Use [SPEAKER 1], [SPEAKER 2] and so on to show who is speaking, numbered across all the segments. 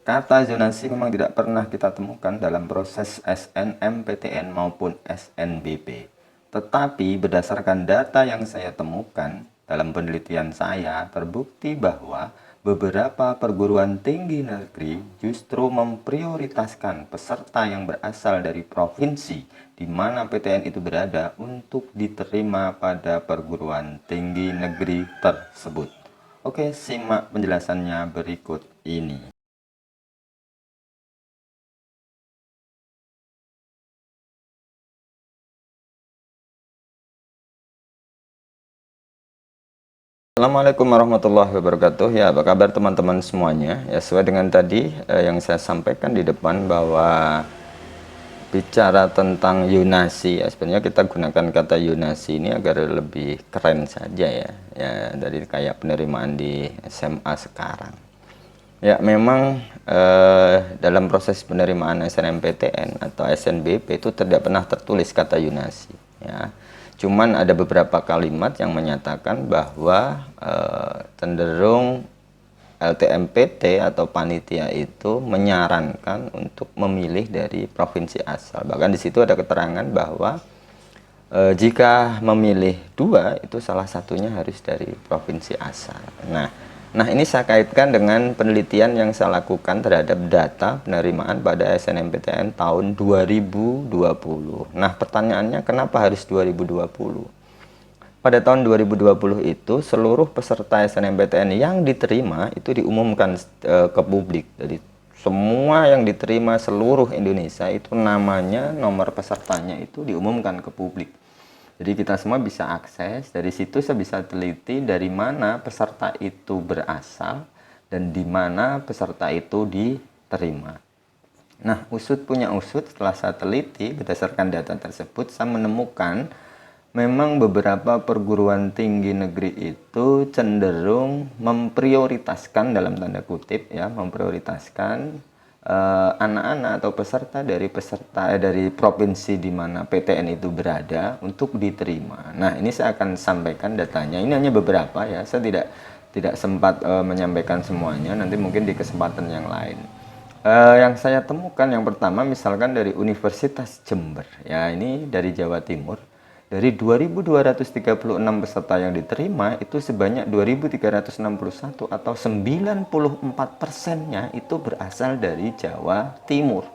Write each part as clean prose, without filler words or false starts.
[SPEAKER 1] Kata zonasi memang tidak pernah kita temukan dalam proses SNMPTN maupun SNBP. Tetapi berdasarkan data yang saya temukan dalam penelitian saya, terbukti bahwa beberapa perguruan tinggi negeri justru memprioritaskan peserta yang berasal dari provinsi di mana PTN itu berada untuk diterima pada perguruan tinggi negeri tersebut. Oke, simak penjelasannya berikut ini. Assalamualaikum warahmatullahi wabarakatuh. Ya, apa kabar teman-teman semuanya? Ya, sesuai dengan tadi yang saya sampaikan di depan bahwa bicara tentang yunasi, ya sebenarnya kita gunakan kata yunasi ini agar lebih keren saja ya. Ya, dari kayak penerimaan di SMA sekarang. Ya, memang dalam proses penerimaan SNMPTN atau SNBP itu tidak pernah tertulis kata yunasi ya. Cuman ada beberapa kalimat yang menyatakan bahwa cenderung LTMPT atau panitia itu menyarankan untuk memilih dari provinsi asal. Bahkan di situ ada keterangan bahwa jika memilih dua, itu salah satunya harus dari provinsi asal. Nah, ini saya kaitkan dengan penelitian yang saya lakukan terhadap data penerimaan pada SNMPTN tahun 2020. Nah, pertanyaannya kenapa harus 2020? Pada tahun 2020 itu seluruh peserta SNMPTN yang diterima itu diumumkan ke publik. Jadi semua yang diterima seluruh Indonesia itu namanya, nomor pesertanya itu diumumkan ke publik. Jadi kita semua bisa akses, dari situ saya bisa teliti dari mana peserta itu berasal dan di mana peserta itu diterima. Nah, usut punya usut, setelah saya teliti berdasarkan data tersebut, saya menemukan memang beberapa perguruan tinggi negeri itu cenderung memprioritaskan, dalam tanda kutip ya, memprioritaskan anak-anak atau peserta dari provinsi di mana PTN itu berada untuk diterima. Nah, ini saya akan sampaikan datanya. Ini hanya beberapa ya. Saya tidak sempat menyampaikan semuanya. Nanti mungkin di kesempatan yang lain. Yang saya temukan yang pertama misalkan dari Universitas Jember. Ya, ini dari Jawa Timur. Dari 2.236 peserta yang diterima, itu sebanyak 2.361 atau 94%-nya itu berasal dari Jawa Timur.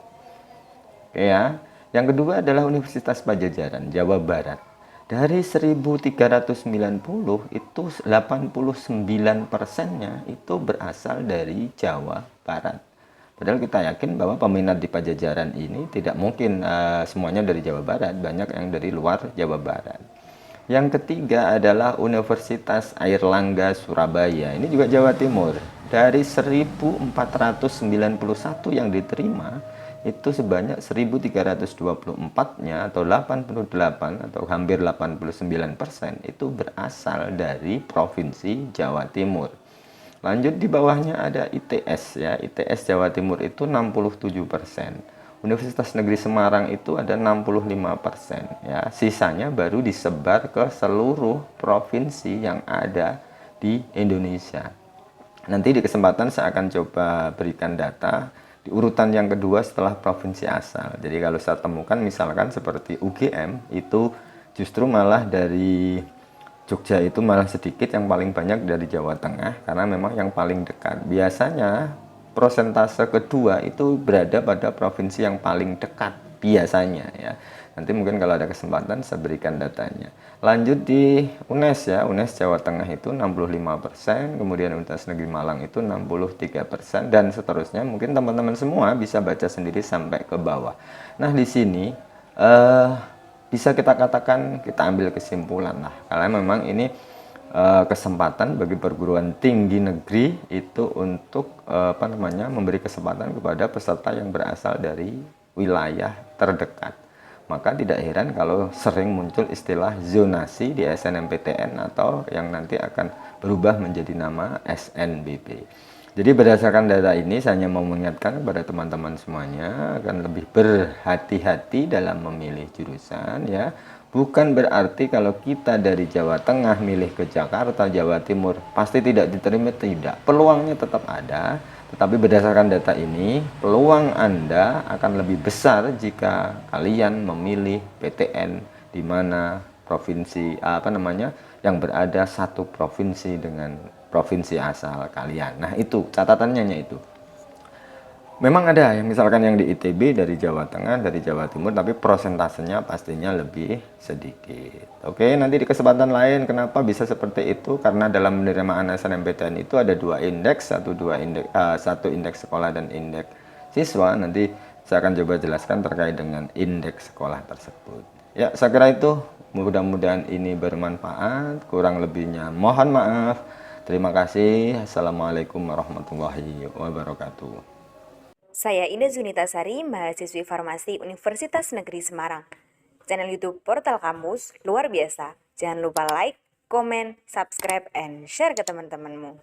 [SPEAKER 1] Oke ya. Yang kedua adalah Universitas Padjadjaran, Jawa Barat. Dari 1.390, itu 89%-nya itu berasal dari Jawa Barat. Padahal kita yakin bahwa peminat di Padjadjaran ini tidak mungkin semuanya dari Jawa Barat, banyak yang dari luar Jawa Barat. Yang ketiga adalah Universitas Airlangga Surabaya, ini juga Jawa Timur. Dari 1.491 yang diterima, itu sebanyak 1.324-nya atau 88 atau hampir 89% itu berasal dari Provinsi Jawa Timur. Lanjut di bawahnya ada ITS ya. ITS Jawa Timur itu 67%. Universitas Negeri Semarang itu ada 65% ya. Sisanya baru disebar ke seluruh provinsi yang ada di Indonesia. Nanti di kesempatan saya akan coba berikan data di urutan yang kedua setelah provinsi asal. Jadi kalau saya temukan misalkan seperti UGM itu justru malah dari Jogja itu malah sedikit, yang paling banyak dari Jawa Tengah karena memang yang paling dekat. Biasanya prosentase kedua itu berada pada provinsi yang paling dekat biasanya ya. Nanti mungkin kalau ada kesempatan saya berikan datanya. Lanjut di UNES ya, UNES Jawa Tengah itu 65%, kemudian Universitas Negeri Malang itu 63%, dan seterusnya. Mungkin teman-teman semua bisa baca sendiri sampai ke bawah. Nah, di sini bisa kita katakan, kita ambil kesimpulan lah, karena memang ini kesempatan bagi perguruan tinggi negeri itu untuk memberi kesempatan kepada peserta yang berasal dari wilayah terdekat. Maka tidak heran kalau sering muncul istilah zonasi di SNMPTN atau yang nanti akan berubah menjadi nama SNBP. Jadi berdasarkan data ini saya hanya mau mengingatkan kepada teman-teman semuanya akan lebih berhati-hati dalam memilih jurusan ya. Bukan berarti kalau kita dari Jawa Tengah milih ke Jakarta, Jawa Timur pasti tidak diterima, tidak. Peluangnya tetap ada, Tetapi berdasarkan data ini, peluang Anda akan lebih besar jika kalian memilih PTN di mana provinsi yang berada satu provinsi dengan provinsi asal kalian. Nah, itu catatannya itu. Memang ada yang misalkan yang di ITB dari Jawa Tengah, dari Jawa Timur, tapi prosentasenya pastinya lebih sedikit. Oke, nanti di kesempatan lain kenapa bisa seperti itu? Karena dalam penerimaan SNMPTN itu ada dua indeks, satu indeks sekolah dan indeks siswa. Nanti saya akan coba jelaskan terkait dengan indeks sekolah tersebut. Ya, saya kira itu. Mudah-mudahan ini bermanfaat. Kurang lebihnya mohon maaf. Terima kasih. Assalamualaikum warahmatullahi wabarakatuh.
[SPEAKER 2] Saya Ina Zunita Sari, mahasiswi Farmasi Universitas Negeri Semarang. Channel YouTube Portal Kamus luar biasa. Jangan lupa like, komen, subscribe, and share ke teman-temanmu.